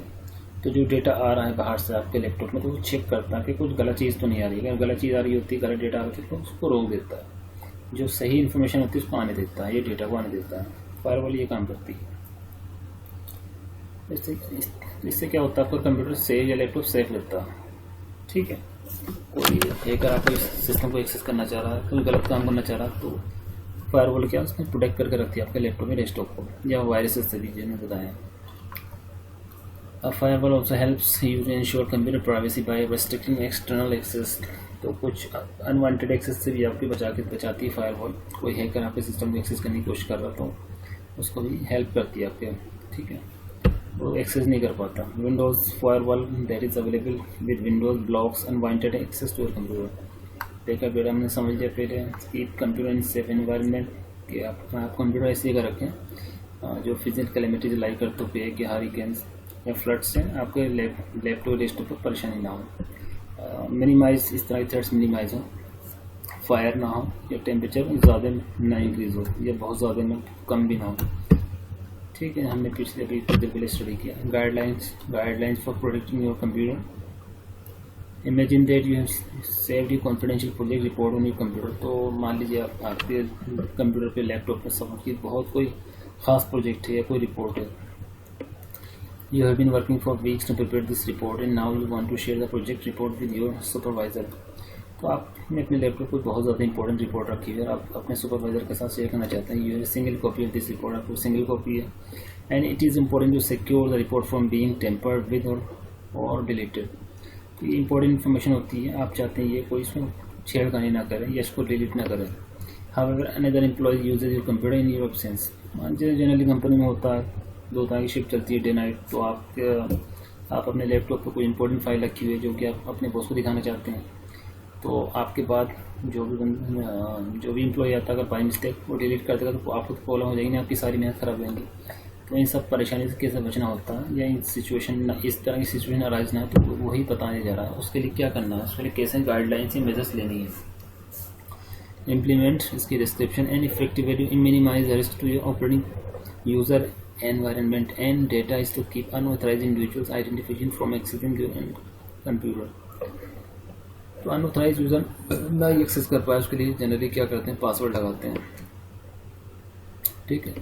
तो जो डेटा आ रहा है बाहर से आपके लैपटॉप में, तो वो चेक करता है कि कुछ गलत चीज़ तो नहीं आ रही है। अगर गलत चीज़ आ रही होती है, गलत डेटा आ रही है, तो उसको रोक देता है। जो सही इन्फॉर्मेशन होती है उसको आने देता है, ये डेटा को आने देता है। फायरवॉल ये काम करती है। इससे क्या होता है, आपका कंप्यूटर सेफ या लैपटॉप सेफ रहता है। ठीक है, कोई हैकर आपके सिस्टम को एक्सेस करना चाह रहा है, कोई गलत काम करना चाह रहा है, तो फायरवॉल क्या उसने प्रोटेक्ट करके रखती है आपके लैपटॉप में डेस्कटॉप को, या वायरसेस से भी मैंने बताया। A firewall also helps you to ensure computer privacy by restricting external access। तो कुछ अनवांटेड एक्सेस से भी आपकी बचाती है फायरवॉल। कोई हैकर आपके सिस्टम को एक्सेस करने की कोशिश कर रहा तो उसको भी हेल्प करती है आपके, ठीक है, वो एक्सेस नहीं कर पाता। Windows firewall that is available with Windows blocks unwanted access to your computer. देखा बेटा हमने समझ लिया पहले, keep computer in safe environment, कि आप कंप्यूटर ऐसे कर रखें जो फिजिकल कैलेमिटीज लाइक करते पे कि हारिकेन्स या फ्लड से आपके लैपटॉप डेस्कटॉप पर परेशानी ना हो। मिनिमाइज, इस तरह के थ्रेड्स मिनिमाइज हो, फायर ना हो, या टेम्परेचर ज़्यादा ना इंक्रीज़ हो, या बहुत ज़्यादा ना कम भी ना हो, ठीक है। हमने पिछले भी पहले स्टडी किया। Guidelines for protecting your computer. Imagine that you have saved your confidential project report on your computer. तो मान लीजिए आपके कंप्यूटर पे लैपटॉप पे सब की बहुत कोई ख़ास प्रोजेक्ट है या कोई रिपोर्ट है। You have been working for weeks to prepare this report and now you want to share the project report with your supervisor। तो आपने अपने लैपटॉप पर बहुत ज़्यादा इंपॉर्टेंट रिपोर्ट रखी है और आप अपने सुपरवाइजर के साथ शेयर करना चाहते हैं। ये single copy of this report, आपको सिंगल कॉपी है, and it is important to secure the report from being tampered with और डिलीटेड। तो ये इंपॉर्टेंट इन्फॉर्मेशन होती है, आप चाहते हैं ये कोई इसमें छेड़खानी ना करें या इसको डिलीट ना करें। However another employ uses your computer in your absence. Generally company में होता है 2 तरह की शिफ्ट चलती है, डे नाइट, तो आप अपने लैपटॉप पर कोई इंपॉर्टेंट फाइल रखी हुई है जो कि आप अपने बॉस को दिखाना चाहते हैं, तो आपके बाद जो भी एम्प्लॉय आता है अगर बाई मिस्टेक वो डिलीट कर देगा तो आपको प्रॉब्लम हो जाएगी, आपकी सारी मेहनत खराब होगी। तो इन सब परेशानी से कैसे बचना होता है, या इस तरह की सिचुएशन अराइज ना है, तो वही बताने जा रहा है। उसके लिए क्या करना है, उसके लिए कैसे गाइडलाइंस या मेजर्स लेनी है। इम्प्लीमेंट, इसकी description, and effectively minimise risk to your operating user environment and data is to keep unauthorized individuals identification from accessing your computer। तो अनऑथराइज यूजर ना ही एक्सेस कर पाए उसके लिए जनरली क्या करते हैं, पासवर्ड लगाते हैं, ठीक है।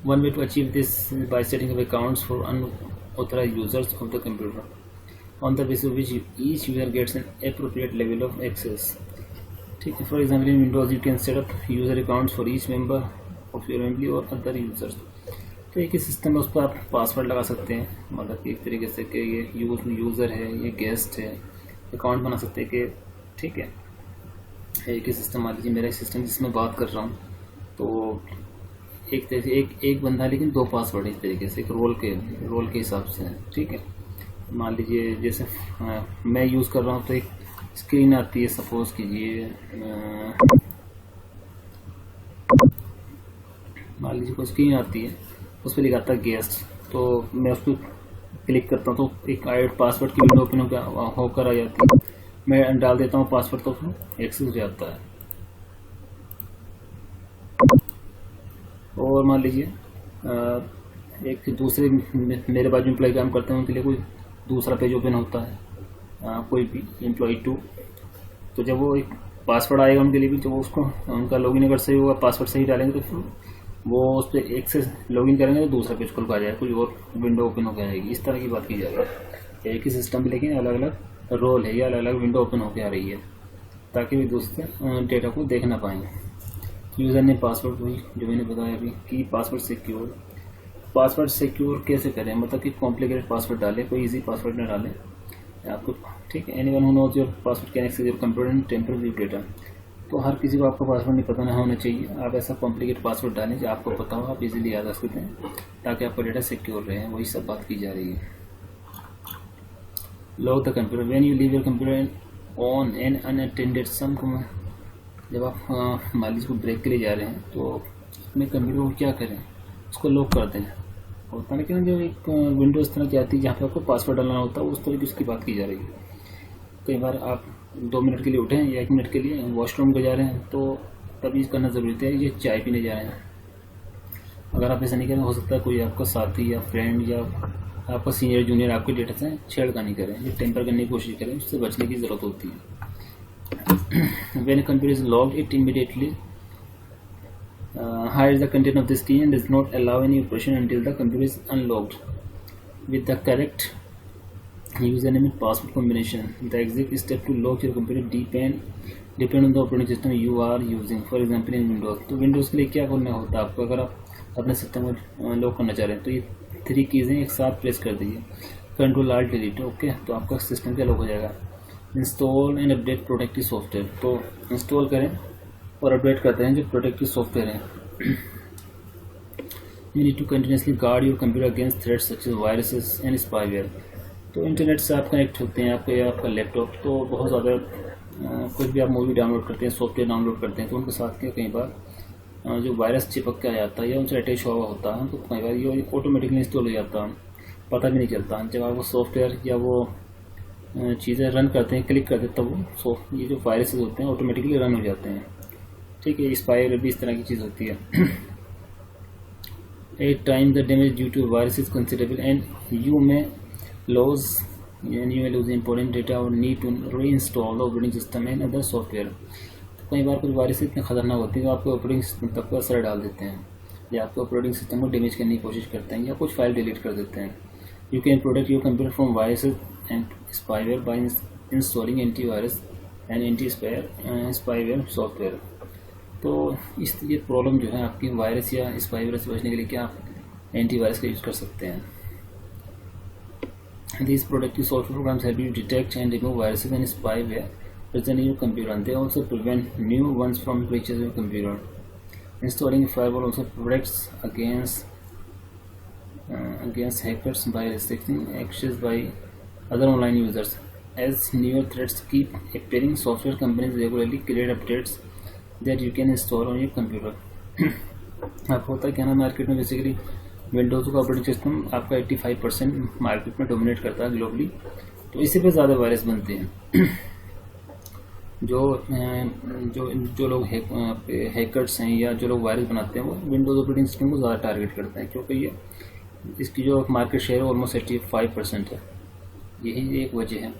One way to achieve this by setting up accounts for unauthorised users of the computer on the basis of which each user gets an appropriate level of access, ठीक है। For example in Windows you can set up user accounts for each member of your family और other users. तो एक ही system में उस पर आप password लगा सकते हैं, मतलब एक तरीके से कि ये यूज़र है, ये गेस्ट है, अकाउंट बना सकते हैं कि, ठीक है। एक ही सिस्टम, मान लीजिए मेरा सिस्टम जिसमें बात कर रहा हूँ, तो एक तरह से एक बंदा लेकिन 2 पासवर्ड इस तरीके से, एक रोल के हिसाब से, ठीक है। मान लीजिए जैसे मैं यूज़ कर रहा हूँ तो एक स्क्रीन आती है, सपोज कीजिए मान लीजिए कोई स्क्रीन आती है, उस पर लिखा था गेस्ट, तो मैं उस पर क्लिक करता हूँ तो एक ऐड पासवर्ड की विंडो ओपन होकर आ जाती है, मैं डाल देता हूँ पासवर्ड तो एक्सेस हो जाता है। और मान लीजिए एक दूसरे मेरे बाजू एम्प्लॉय काम करते हैं उनके लिए कोई दूसरा पेज ओपन होता है, कोई भी एम्प्लॉय 2, तो जब वो एक पासवर्ड आएगा उनके लिए भी, तो उसको उनका लॉगिन अगर सही होगा, पासवर्ड सही डालेंगे तो फिर वो उस पर एक्सेस लॉगिन करेंगे तो दूसरा पेज खुल पा जाएगा, कोई और विंडो ओपन हो जाएगी। इस तरह की बात की जाएगी। एक ही सिस्टम लेकिन अलग अलग रोल है या अलग अलग विंडो ओपन होकर आ रही है, ताकि वे दूसरे डेटा को देख ना पाएँ। यूज़र ने पासवर्ड, वही जो मैंने बताया अभी कि पासवर्ड सिक्योर कैसे करें, मतलब कि कॉम्प्लिकेटेड पासवर्ड डालें, कोई इजी पासवर्ड न डालें आपको, ठीक है। Anyone who knows your password can access your computer and tamper your data. तो हर किसी को आपका पासवर्ड नहीं पता ना होना चाहिए, आप ऐसा कॉम्प्लिकेट पासवर्ड डालें जो आपको पता हो, आप इजीली याद रख सकते हैं, ताकि आपका डेटा सिक्योर रहे। वही सब बात की जा रही है। Lock the computer when you leave your computer on an unattended some. जब आप मान लीजिए को ब्रेक के लिए जा रहे हैं तो अपने कंप्यूटर को क्या करें, उसको लॉक कर दें। होता है कि जो एक विंडो इस तरह की आती है जहाँ पर आपको पासवर्ड डालना होता है, उस तरह की उसकी बात की जा रही है। कई बार आप 2 मिनट के लिए उठे या 1 मिनट के लिए वॉशरूम को जा रहे हैं, तो तभी करना ज़रूरी है, ये चाय पीने जा रहे हैं। अगर आप ऐसा नहीं करें, हो सकता है कोई आपका साथी या फ्रेंड या आपका सीनियर जूनियर आपके डेटा से छेड़खानी करें, ये टेम्पर करने की कोशिश करें, उससे बचने की ज़रूरत होती है। When computer is locked it immediately hides the content of this key and does not allow any operation until the computer is unlocked with the correct username and password combination. The exact step to lock your computer depend depend on the operating system you are using, for example in Windows. तो Windows के लिए क्या करना होता है आपको, अगर आप अपने सिस्टम को लॉक करना चाह रहे हैं तो ये 3 कीज़ें एक साथ प्रेस कर दीजिए, कंट्रोल आल्ट डिलीट, ओके, तो आपका सिस्टम क्या लॉक हो जाएगा। Install and update protective software, तो इंस्टॉल करें और अपडेट करते हैं जो प्रोटेक्टिव सॉफ्टवेयर है। You need to continuously guard your computer against threats such as viruses and spyware. तो इंटरनेट से आप कनेक्ट होते हैं आपका लैपटॉप, तो बहुत ज़्यादा कुछ भी आप मूवी डाउनलोड करते हैं, सॉफ्टवेयर डाउनलोड करते हैं, तो उनके साथ क्या कई बार जो वायरस चिपक के आ जाता है या उनसे अटैच हुआ होता है, तो कई बार ये ऑटोमेटिकली इंस्टॉल हो जाता है, पता भी नहीं चलता। जब आप वो सॉफ्टवेयर या वो चीज़ें रन करते हैं, क्लिक करते हैं, तब ये जो वायरसेस होते हैं ऑटोमेटिकली रन हो जाते हैं, ठीक है। स्पाईवेयर भी इस तरह की चीज़ होती है। At time the damage due to virus is considerable and you may loss important data और need to reinstall operating system and other software. तो कई बार कुछ वायरस इतने खतरनाक होते हैं कि आपके ऑपरेटिंग सिस्टम तक पर असर डाल देते हैं या आपके ऑपरेटिंग सिस्टम को डैमेज करने की कोशिश करते हैं या कुछ फाइल डिलीट कर देते हैं। You can protect your computer from viruses and spyware by installing antivirus and anti spyware software. तो ये प्रॉब्लम जो है आपकी वायरस या स्पाईवेयर से बचने के लिए क्या आप एंटीवायरस का यूज़ कर सकते हैं। These protective software programs help you detect and remove viruses and spyware present in your computer, and they also prevent new ones from breaching your computer. Installing a firewall also protects against hackers by restricting access by other online users. As newer threats keep appearing, software companies regularly create updates that you can install on your computer. अब होता है क्या ना, market में basically Windows का operating system आपका 85% market में dominate करता है ग्लोबली, तो इसी पे ज़्यादा वायरस बनते हैं। जो लोग हैकर्स हैं या जो लोग वायरस बनाते हैं वो विंडोज़ ऑपरेटिंग सिस्टम को ज़्यादा टारगेट करते हैं, क्योंकि इसकी जो मार्केट शेयर है ऑलमोस्ट 85% है, यही एक वजह है।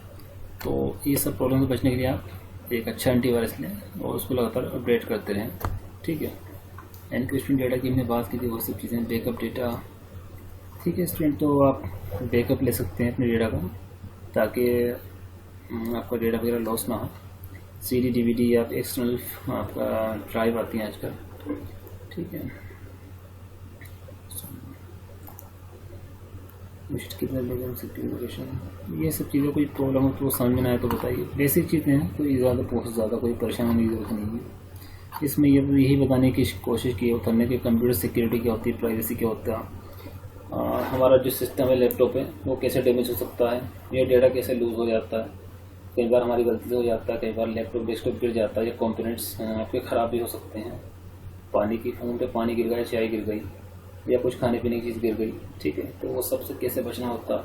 तो ये सब प्रॉब्लम से बचने के लिए आप एक अच्छा एंटीवायरस लें और उसको लगातार अपडेट करते रहें, ठीक है। एनक्रिप्शन डेटा की हमने बात की थी, वो सब चीज़ें, बैकअप डेटा, ठीक है स्टूडेंट। तो आप बैकअप ले सकते हैं अपने डेटा का, ताकि आपका डेटा वगैरह लॉस ना हो। CD DVD या एक्सटर्नल आपका ड्राइव आती हैं आजकल, ठीक है। ये सब चीज़ें कोई प्रॉब्लम हो तो समझ में ना आए तो बताइए। बेसिक चीज़ें हैं, कोई बहुत ज़्यादा कोई परेशान होने की ज़रूरत नहीं है। इसमें यही बताने की कोशिश की उतरने की कंप्यूटर सिक्योरिटी क्या होती है, प्राइवेसी क्या होता है, हमारा जो सिस्टम है लैपटॉप है वो कैसे डैमेज हो सकता है, ये डेटा कैसे लूज़ हो जाता है, कई बार हमारी गलती से हो जाता है, कई बार लैपटॉप डेस्कटॉप गिर जाता है या कंपोनेंट्स आपके ख़राब भी हो सकते हैं। फ़ोन पे पानी गिर गया, चाय गिर गई या कुछ खाने पीने की चीज़ गिर गई, ठीक है। तो वो सबसे कैसे बचना होता है।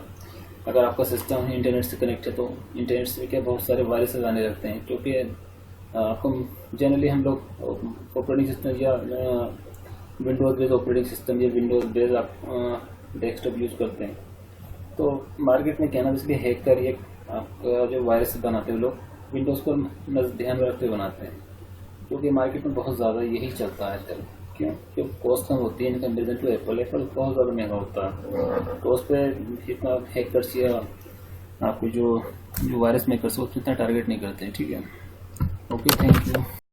अगर आपका सिस्टम इंटरनेट से कनेक्ट है तो इंटरनेट से भी क्या बहुत सारे वायरसेस आने लगते हैं, क्योंकि जनरली हम लोग ऑपरेटिंग सिस्टम या विंडोज़ बेस्ड ऑपरेटिंग सिस्टम या विंडोज़ बेस्ड आप डेस्कटॉप यूज़ करते हैं। तो मार्केट में क्या ना, इसलिए हैकर या आपका जो वायरस बनाते हैं लोग विंडोज़ को ध्यान में रखते हुए बनाते हैं, क्योंकि मार्केट में बहुत ज़्यादा यही चलता है आजकल। क्यों कॉस्ट कम होती है इन कंपेरिजन टू एप्पल बहुत ज़्यादा महंगा होता है, तो उस पर इतना हैकर्स या आपको जो वायरस मेकर्स वो इतना टारगेट नहीं करते हैं, ठीक है। Okay, thank you.